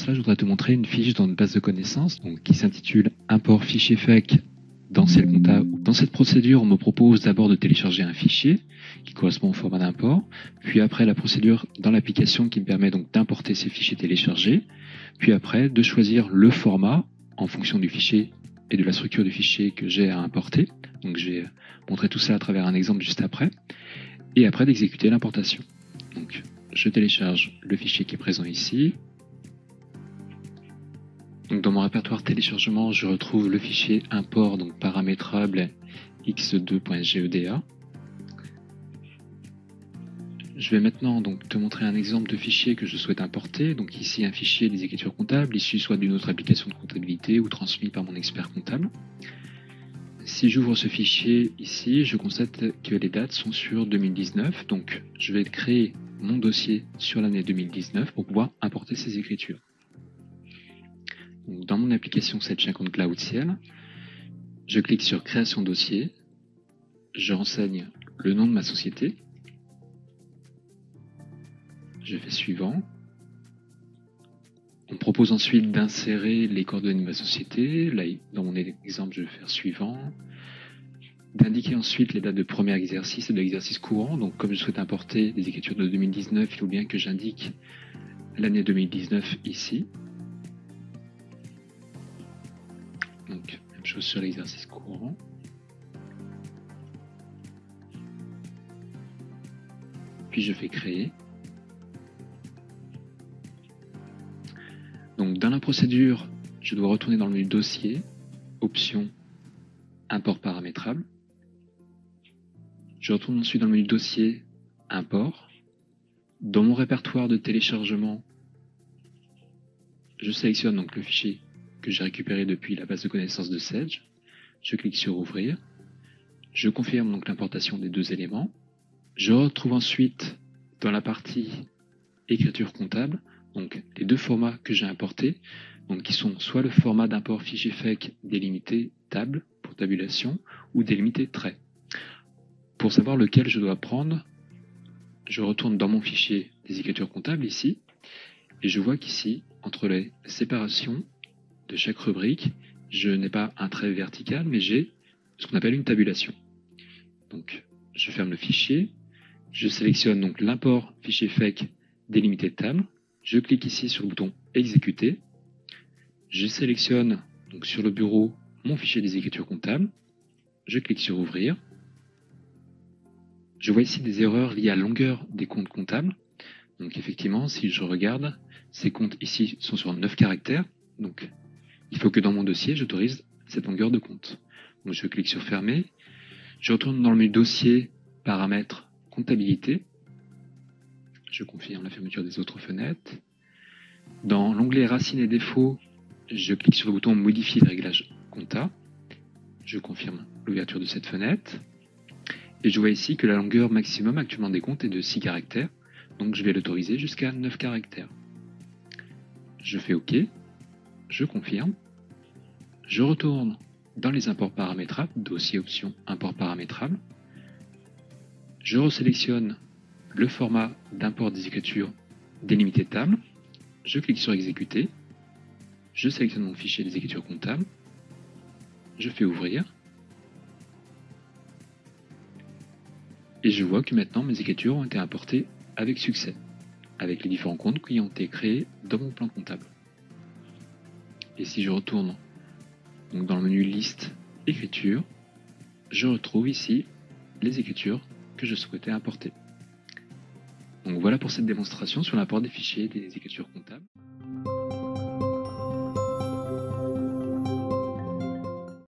cela, je voudrais te montrer une fiche dans une base de connaissances qui s'intitule Import fichier FAQ dans Ciel comptable. Dans cette procédure, on me propose d'abord de télécharger un fichier qui correspond au format d'import, puis après la procédure dans l'application qui me permet donc d'importer ces fichiers téléchargés, puis après de choisir le format en fonction du fichier et de la structure du fichier que j'ai à importer. Donc je vais montrer tout ça à travers un exemple juste après, et après d'exécuter l'importation. Donc je télécharge le fichier qui est présent ici. Donc dans mon répertoire téléchargement, je retrouve le fichier import donc paramétrable x2.geda. Je vais maintenant donc te montrer un exemple de fichier que je souhaite importer. Donc ici un fichier des écritures comptables, issu soit d'une autre application de comptabilité ou transmis par mon expert comptable. Si j'ouvre ce fichier ici, je constate que les dates sont sur 2019. Donc je vais créer mon dossier sur l'année 2019 pour pouvoir importer ces écritures. Donc, dans mon application 750 Cloud Ciel, je clique sur Création dossier, je renseigne le nom de ma société, je fais suivant. On me propose ensuite d'insérer les coordonnées de ma société. Là, dans mon exemple, je vais faire suivant. D'indiquer ensuite les dates de premier exercice et de l'exercice courant. Donc, comme je souhaite importer des écritures de 2019, il faut bien que j'indique l'année 2019 ici. Donc, même chose sur l'exercice courant. Puis je fais créer. Donc, dans la procédure, je dois retourner dans le menu dossier, option, import paramétrable. Je retourne ensuite dans le menu dossier, import. Dans mon répertoire de téléchargement, je sélectionne donc le fichier que j'ai récupéré depuis la base de connaissances de Sage. Je clique sur ouvrir. Je confirme donc l'importation des deux éléments. Je retrouve ensuite dans la partie écriture comptable donc les deux formats que j'ai importés, donc qui sont soit le format d'import fichier FAQ délimité table pour tabulation ou délimité trait. Pour savoir lequel je dois prendre, je retourne dans mon fichier des écritures comptables ici et je vois qu'ici, entre les séparations de chaque rubrique, je n'ai pas un trait vertical, mais j'ai ce qu'on appelle une tabulation. Donc, je ferme le fichier, je sélectionne donc l'import fichier FAQ délimité table, je clique ici sur le bouton exécuter, je sélectionne donc sur le bureau mon fichier des écritures comptables, je clique sur ouvrir. Je vois ici des erreurs liées à la longueur des comptes comptables. Donc effectivement, si je regarde, ces comptes ici sont sur 9 caractères, donc il faut que dans mon dossier, j'autorise cette longueur de compte. Donc je clique sur fermer, je retourne dans le menu dossier, paramètres, comptabilité, je confirme la fermeture des autres fenêtres. Dans l'onglet racines et défauts, je clique sur le bouton modifier les réglages compta, je confirme l'ouverture de cette fenêtre, et je vois ici que la longueur maximum actuellement des comptes est de 6 caractères, donc je vais l'autoriser jusqu'à 9 caractères. Je fais OK, je confirme, je retourne dans les imports paramétrables, dossier option import paramétrable, je resélectionne le format d'import des écritures délimité table, je clique sur exécuter, je sélectionne mon fichier des écritures comptables, je fais ouvrir, et je vois que maintenant mes écritures ont été importées avec succès, avec les différents comptes qui ont été créés dans mon plan comptable. Et si je retourne donc dans le menu liste écriture, je retrouve ici les écritures que je souhaitais importer. Donc voilà pour cette démonstration sur l'import des fichiers des écritures comptables.